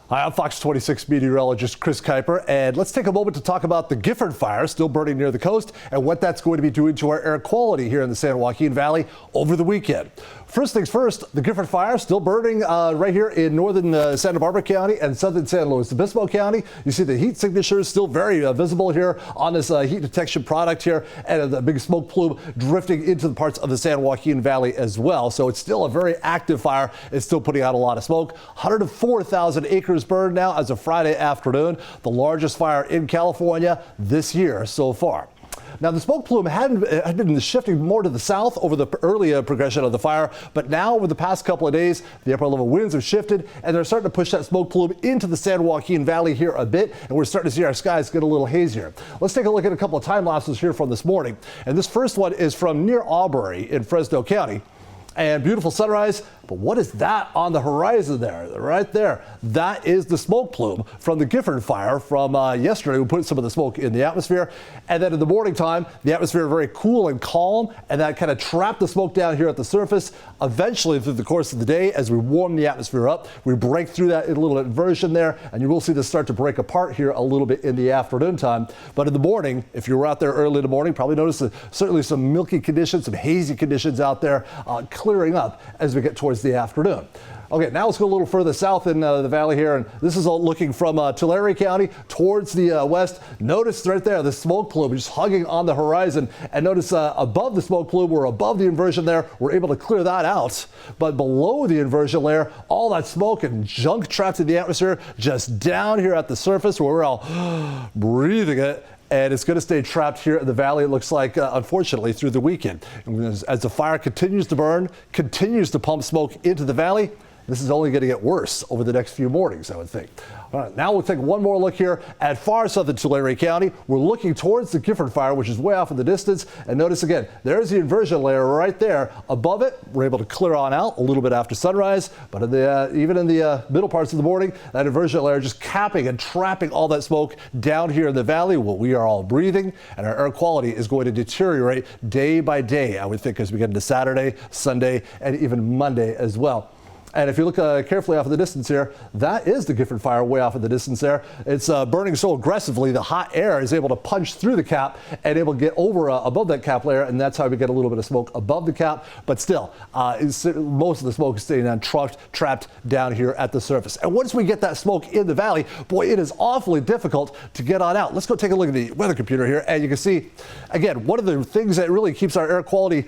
Hi, I'm Fox 26 meteorologist Chris Kuiper, and let's take a moment to talk about the Gifford Fire still burning near the coast and what that's going to be doing to our air quality here in the San Joaquin Valley over the weekend. First things first, the Gifford Fire still burning right here in northern Santa Barbara County and southern San Luis Obispo County. You see the heat signatures still very visible here on this heat detection product here, and the big smoke plume drifting into the parts of the San Joaquin Valley as well. So it's still a very active fire. It's still putting out a lot of smoke. 104,000 acres burned now as of Friday afternoon, the largest fire in California this year so far. Now, the smoke plume had been shifting more to the south over the early progression of the fire, but now over the past couple of days, the upper level winds have shifted and they're starting to push that smoke plume into the San Joaquin Valley here a bit, and we're starting to see our skies get a little hazier. Let's take a look at a couple of time lapses here from this morning. And this first one is from near Aubrey in Fresno County. And beautiful sunrise, but what is that on the horizon there? Right there. That is the smoke plume from the Gifford Fire from yesterday. We put some of the smoke in the atmosphere. And then in the morning time, the atmosphere very cool and calm, and that kind of trapped the smoke down here at the surface. Eventually, through the course of the day, as we warm the atmosphere up, we break through that little inversion there, and you will see this start to break apart here a little bit in the afternoon time. But in the morning, if you were out there early in the morning, probably noticed certainly some milky conditions, some hazy conditions out there, clearing up as we get towards the afternoon. Okay, now let's go a little further south in the valley here, and this is all looking from Tulare County towards the west. Notice right there the smoke plume just hugging on the horizon, and notice above the smoke plume, we're above the inversion there. We're able to clear that out, but below the inversion layer, all that smoke and junk trapped in the atmosphere just down here at the surface where we're all breathing it. And it's going to stay trapped here in the valley, it looks like, unfortunately, through the weekend. And as the fire continues to burn, continues to pump smoke into the valley, this is only going to get worse over the next few mornings, I would think. All right, now we'll take one more look here at far southern Tulare County. We're looking towards the Gifford Fire, which is way off in the distance. And notice again, there's the inversion layer right there. Above it, we're able to clear on out a little bit after sunrise. But even in the middle parts of the morning, that inversion layer just capping and trapping all that smoke down here in the valley, what we are all breathing. And our air quality is going to deteriorate day by day, I would think, as we get into Saturday, Sunday, and even Monday as well. And if you look carefully off in the distance here, that is the Gifford Fire way off in the distance there. It's burning so aggressively, the hot air is able to punch through the cap and able to get over above that cap layer, and that's how we get a little bit of smoke above the cap. But still, most of the smoke is staying trapped down here at the surface. And once we get that smoke in the valley, boy, it is awfully difficult to get on out. Let's go take a look at the weather computer here, and you can see, again, one of the things that really keeps our air quality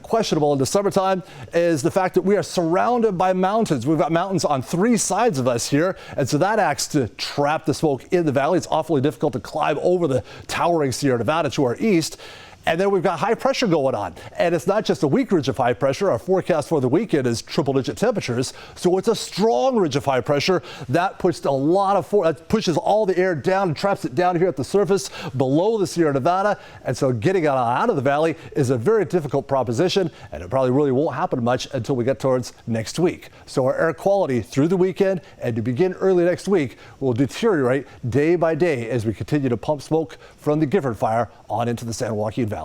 questionable in the summertime is the fact that we are surrounded by mountains. We've got mountains on three sides of us here, and so that acts to trap the smoke in the valley. It's awfully difficult to climb over the towering Sierra Nevada to our east. And then we've got high pressure going on. And it's not just a weak ridge of high pressure. Our forecast for the weekend is triple-digit temperatures. So it's a strong ridge of high pressure. That pushes that pushes all the air down and traps it down here at the surface below the Sierra Nevada. And so getting it out of the valley is a very difficult proposition. And it probably really won't happen much until we get towards next week. So our air quality through the weekend and to begin early next week will deteriorate day by day as we continue to pump smoke from the Gifford Fire on into the San Joaquin Valley.